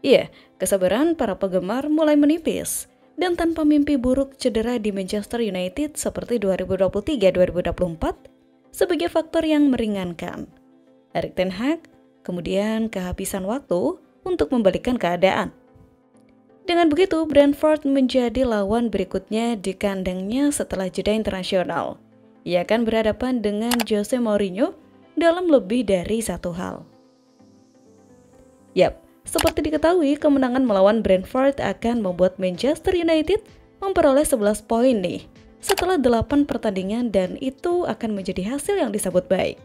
Iya, kesabaran para penggemar mulai menipis. Dan tanpa mimpi buruk cedera di Manchester United seperti 2023-2024 sebagai faktor yang meringankan, Erik ten Hag kemudian kehabisan waktu untuk membalikkan keadaan. Dengan begitu, Brentford menjadi lawan berikutnya di kandangnya setelah jeda internasional. Ia akan berhadapan dengan Jose Mourinho dalam lebih dari satu hal. Yap, seperti diketahui, kemenangan melawan Brentford akan membuat Manchester United memperoleh 11 poin nih setelah 8 pertandingan, dan itu akan menjadi hasil yang disambut baik.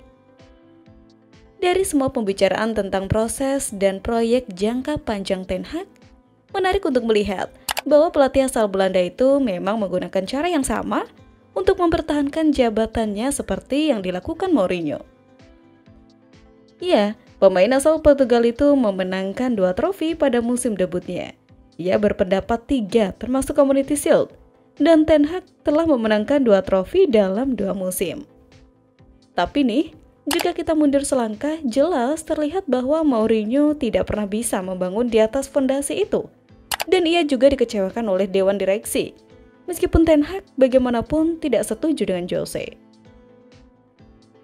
Dari semua pembicaraan tentang proses dan proyek jangka panjang Ten Hag, menarik untuk melihat bahwa pelatih asal Belanda itu memang menggunakan cara yang sama untuk mempertahankan jabatannya seperti yang dilakukan Mourinho. Iya, pemain asal Portugal itu memenangkan 2 trofi pada musim debutnya. Ia berpendapat 3 termasuk Community Shield, dan Ten Hag telah memenangkan 2 trofi dalam 2 musim. Tapi nih, jika kita mundur selangkah, jelas terlihat bahwa Mourinho tidak pernah bisa membangun di atas fondasi itu. Dan ia juga dikecewakan oleh Dewan Direksi, meskipun Ten Hag bagaimanapun tidak setuju dengan Jose.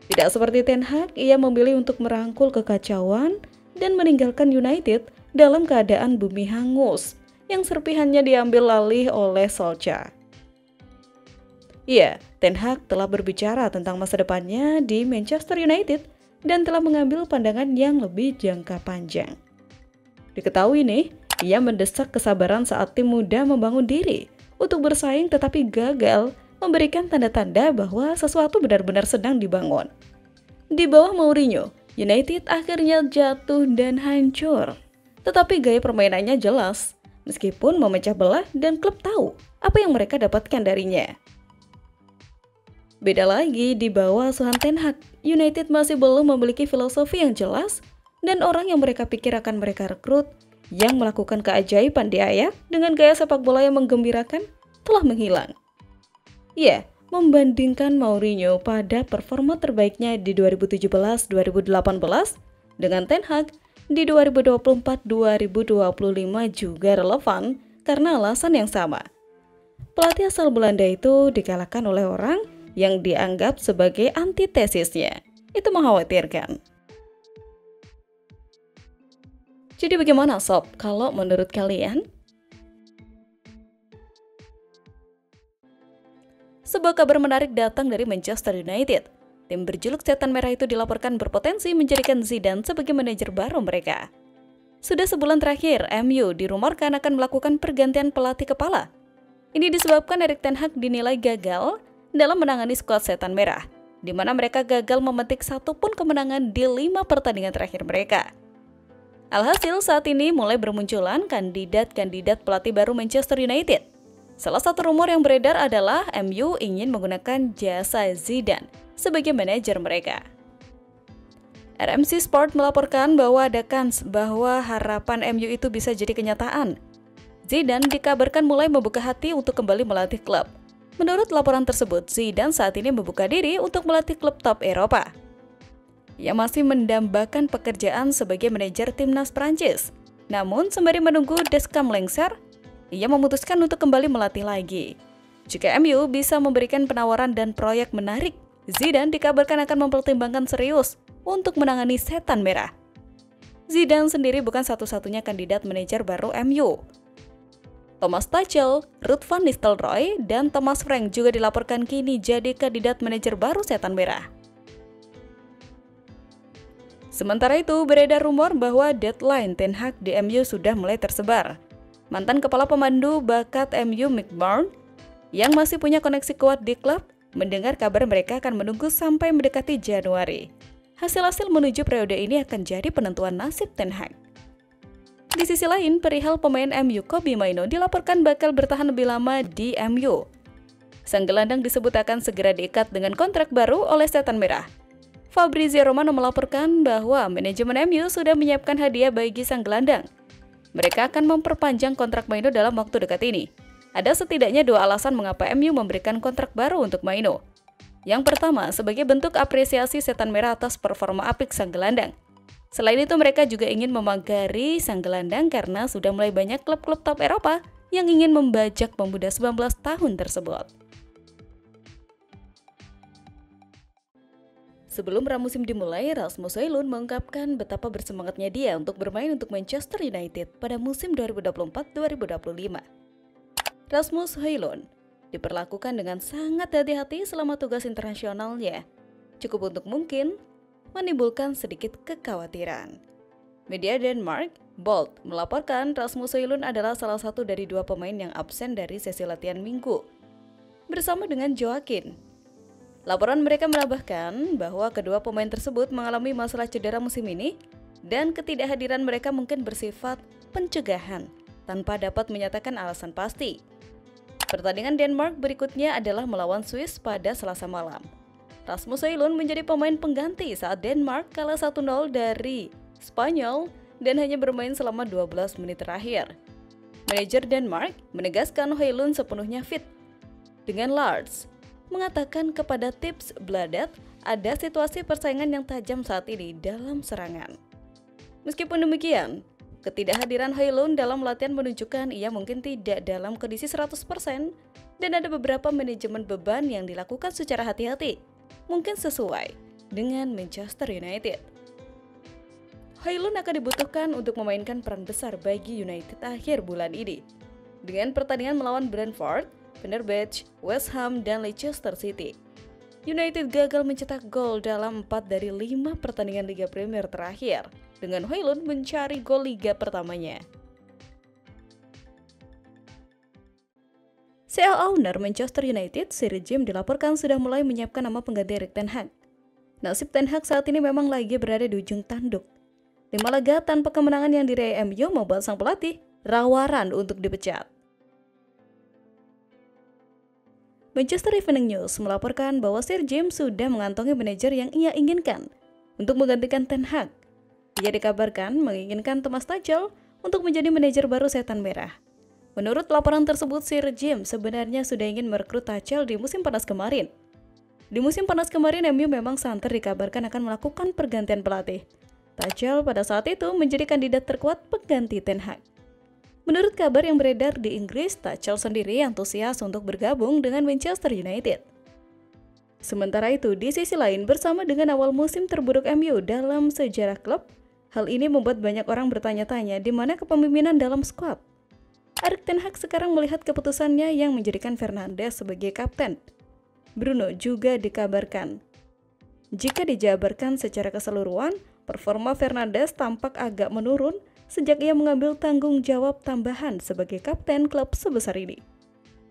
Tidak seperti Ten Hag, ia memilih untuk merangkul kekacauan dan meninggalkan United dalam keadaan bumi hangus yang serpihannya diambil alih oleh Solskjaer. Iya, Ten Hag telah berbicara tentang masa depannya di Manchester United dan telah mengambil pandangan yang lebih jangka panjang. Diketahui nih, ia mendesak kesabaran saat tim muda membangun diri untuk bersaing tetapi gagal, memberikan tanda-tanda bahwa sesuatu benar-benar sedang dibangun. Di bawah Mourinho, United akhirnya jatuh dan hancur. Tetapi gaya permainannya jelas, meskipun memecah belah dan klub tahu apa yang mereka dapatkan darinya. Beda lagi di bawah asuhan Ten Hag, United masih belum memiliki filosofi yang jelas dan orang yang mereka pikir akan mereka rekrut yang melakukan keajaiban di Ajax dengan gaya sepak bola yang menggembirakan telah menghilang. Ya, membandingkan Mourinho pada performa terbaiknya di 2017-2018 dengan Ten Hag di 2024-2025 juga relevan karena alasan yang sama. Pelatih asal Belanda itu dikalahkan oleh orang yang dianggap sebagai antitesisnya. Itu mengkhawatirkan. Jadi bagaimana sob kalau menurut kalian? Sebuah kabar menarik datang dari Manchester United. Tim berjuluk Setan Merah itu dilaporkan berpotensi menjadikan Zidane sebagai manajer baru mereka. Sudah sebulan terakhir, MU dirumorkan akan melakukan pergantian pelatih kepala. Ini disebabkan Erik ten Hag dinilai gagal dalam menangani skuad Setan Merah, di mana mereka gagal memetik satupun kemenangan di 5 pertandingan terakhir mereka. Alhasil saat ini mulai bermunculan kandidat-kandidat pelatih baru Manchester United. Salah satu rumor yang beredar adalah MU ingin menggunakan jasa Zidane sebagai manajer mereka. RMC Sport melaporkan bahwa ada kans bahwa harapan MU itu bisa jadi kenyataan. Zidane dikabarkan mulai membuka hati untuk kembali melatih klub. Menurut laporan tersebut, Zidane saat ini membuka diri untuk melatih klub top Eropa. Ia masih mendambakan pekerjaan sebagai manajer timnas Prancis. Namun, sembari menunggu Deschamps lengser, ia memutuskan untuk kembali melatih lagi. Jika MU bisa memberikan penawaran dan proyek menarik, Zidane dikabarkan akan mempertimbangkan serius untuk menangani Setan Merah. Zidane sendiri bukan satu-satunya kandidat manajer baru MU. Thomas Tuchel, Ruud van Nistelrooy, dan Thomas Frank juga dilaporkan kini jadi kandidat manajer baru Setan Merah. Sementara itu, beredar rumor bahwa deadline Ten Hag di MU sudah mulai tersebar. Mantan kepala pemandu bakat MU Mick Barnes, yang masih punya koneksi kuat di klub, mendengar kabar mereka akan menunggu sampai mendekati Januari. Hasil-hasil menuju periode ini akan jadi penentuan nasib Ten Hag. Di sisi lain, perihal pemain MU Kobbie Mainoo dilaporkan bakal bertahan lebih lama di MU. Sang gelandang disebut akan segera diikat dengan kontrak baru oleh Setan Merah. Fabrizio Romano melaporkan bahwa manajemen MU sudah menyiapkan hadiah bagi sang gelandang. Mereka akan memperpanjang kontrak Mainoo dalam waktu dekat ini. Ada setidaknya 2 alasan mengapa MU memberikan kontrak baru untuk Mainoo. Yang pertama, sebagai bentuk apresiasi Setan Merah atas performa apik sang gelandang. Selain itu mereka juga ingin memagari sang gelandang karena sudah mulai banyak klub-klub top Eropa yang ingin membajak pemuda 19 tahun tersebut. Sebelum pramusim dimulai, Rasmus Højlund mengungkapkan betapa bersemangatnya dia untuk bermain untuk Manchester United pada musim 2024-2025. Rasmus Højlund diperlakukan dengan sangat hati-hati selama tugas internasionalnya, cukup untuk mungkin menimbulkan sedikit kekhawatiran. Media Denmark, Bold, melaporkan Rasmus Højlund adalah salah satu dari 2 pemain yang absen dari sesi latihan minggu, bersama dengan Joaquin. Laporan mereka menambahkan bahwa kedua pemain tersebut mengalami masalah cedera musim ini dan ketidakhadiran mereka mungkin bersifat pencegahan tanpa dapat menyatakan alasan pasti. Pertandingan Denmark berikutnya adalah melawan Swiss pada Selasa malam. Rasmus Højlund menjadi pemain pengganti saat Denmark kalah 1-0 dari Spanyol dan hanya bermain selama 12 menit terakhir. Manajer Denmark menegaskan Højlund sepenuhnya fit. Dengan Lars mengatakan kepada Tips Bladet ada situasi persaingan yang tajam saat ini dalam serangan. Meskipun demikian, ketidakhadiran Højlund dalam latihan menunjukkan ia mungkin tidak dalam kondisi 100% dan ada beberapa manajemen beban yang dilakukan secara hati-hati, mungkin sesuai dengan Manchester United. Højlund akan dibutuhkan untuk memainkan peran besar bagi United akhir bulan ini. Dengan pertandingan melawan Brentford, Fenerbahce, West Ham, dan Leicester City, United gagal mencetak gol dalam 4 dari 5 pertandingan Liga Premier terakhir, dengan Højlund mencari gol liga pertamanya. CEO owner Manchester United, Sir Jim, dilaporkan sudah mulai menyiapkan nama pengganti Erik ten Hag. Nasib ten Hag saat ini memang lagi berada di ujung tanduk. 5 laga tanpa kemenangan yang diraih MU membuat sang pelatih rawaran untuk dipecat. Manchester Evening News melaporkan bahwa Sir Jim sudah mengantongi manajer yang ia inginkan untuk menggantikan ten Hag. Ia dikabarkan menginginkan Thomas Tuchel untuk menjadi manajer baru Setan Merah. Menurut laporan tersebut, Sir Jim sebenarnya sudah ingin merekrut Tuchel di musim panas kemarin. Di musim panas kemarin, MU memang santer dikabarkan akan melakukan pergantian pelatih. Tuchel pada saat itu menjadi kandidat terkuat pengganti ten Hag. Menurut kabar yang beredar di Inggris, Tuchel sendiri antusias untuk bergabung dengan Manchester United. Sementara itu, di sisi lain, bersama dengan awal musim terburuk MU dalam sejarah klub, hal ini membuat banyak orang bertanya-tanya di mana kepemimpinan dalam skuad. Erik ten Hag sekarang melihat keputusannya yang menjadikan Fernandes sebagai kapten. Bruno juga dikabarkan. Jika dijabarkan secara keseluruhan, performa Fernandes tampak agak menurun sejak ia mengambil tanggung jawab tambahan sebagai kapten klub sebesar ini.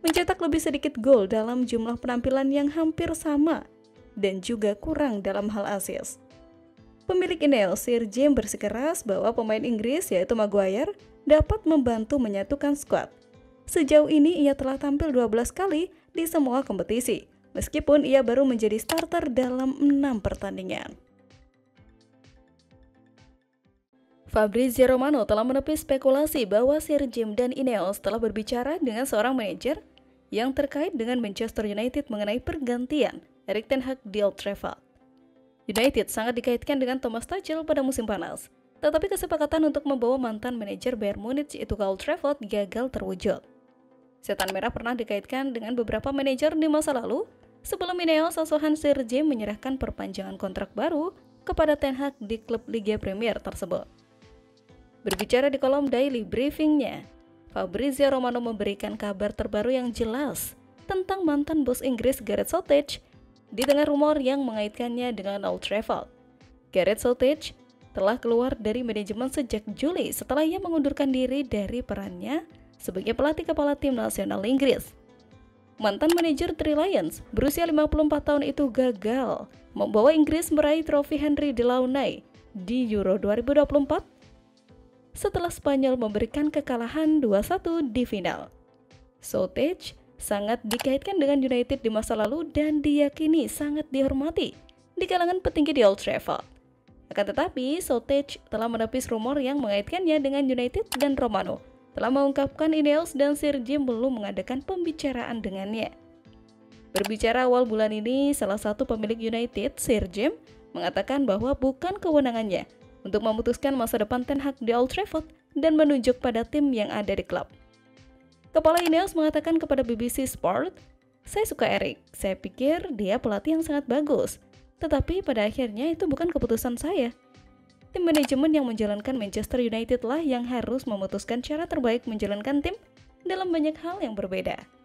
Mencetak lebih sedikit gol dalam jumlah penampilan yang hampir sama dan juga kurang dalam hal assist. Pemilik Ineos, Sir Jim, bersikeras bahwa pemain Inggris yaitu Maguire dapat membantu menyatukan skuad. Sejauh ini ia telah tampil 12 kali di semua kompetisi, meskipun ia baru menjadi starter dalam 6 pertandingan. Fabrizio Romano telah menepis spekulasi bahwa Sir Jim dan Ineos telah berbicara dengan seorang manajer yang terkait dengan Manchester United mengenai pergantian Erik ten Hag di Old Trafford. United sangat dikaitkan dengan Thomas Tuchel pada musim panas, tetapi kesepakatan untuk membawa mantan manajer Bayern Munich itu ke Old Trafford gagal terwujud. Setan Merah pernah dikaitkan dengan beberapa manajer di masa lalu, sebelum Ineos asuhan Sir Jim menyerahkan perpanjangan kontrak baru kepada ten Hag di klub Liga Premier tersebut. Berbicara di kolom daily briefingnya, Fabrizio Romano memberikan kabar terbaru yang jelas tentang mantan bos Inggris Gareth Southgate di tengah rumor yang mengaitkannya dengan Old Trafford. Gareth Southgate telah keluar dari manajemen sejak Juli setelah ia mengundurkan diri dari perannya sebagai pelatih kepala tim nasional Inggris. Mantan manajer Three Lions berusia 54 tahun itu gagal membawa Inggris meraih trofi Henry Delaunay di Euro 2024 setelah Spanyol memberikan kekalahan 2-1 di final. Southgate sangat dikaitkan dengan United di masa lalu dan diyakini sangat dihormati di kalangan petinggi di Old Trafford. Akan tetapi, Southgate telah menepis rumor yang mengaitkannya dengan United dan Romano telah mengungkapkan Ineos dan Sir Jim belum mengadakan pembicaraan dengannya. Berbicara awal bulan ini, salah satu pemilik United, Sir Jim, mengatakan bahwa bukan kewenangannya untuk memutuskan masa depan Ten Hag di Old Trafford dan menunjuk pada tim yang ada di klub. Kepala Ineos mengatakan kepada BBC Sport, "Saya suka Erik, saya pikir dia pelatih yang sangat bagus, tetapi pada akhirnya itu bukan keputusan saya. Tim manajemen yang menjalankan Manchester United lah yang harus memutuskan cara terbaik menjalankan tim dalam banyak hal yang berbeda."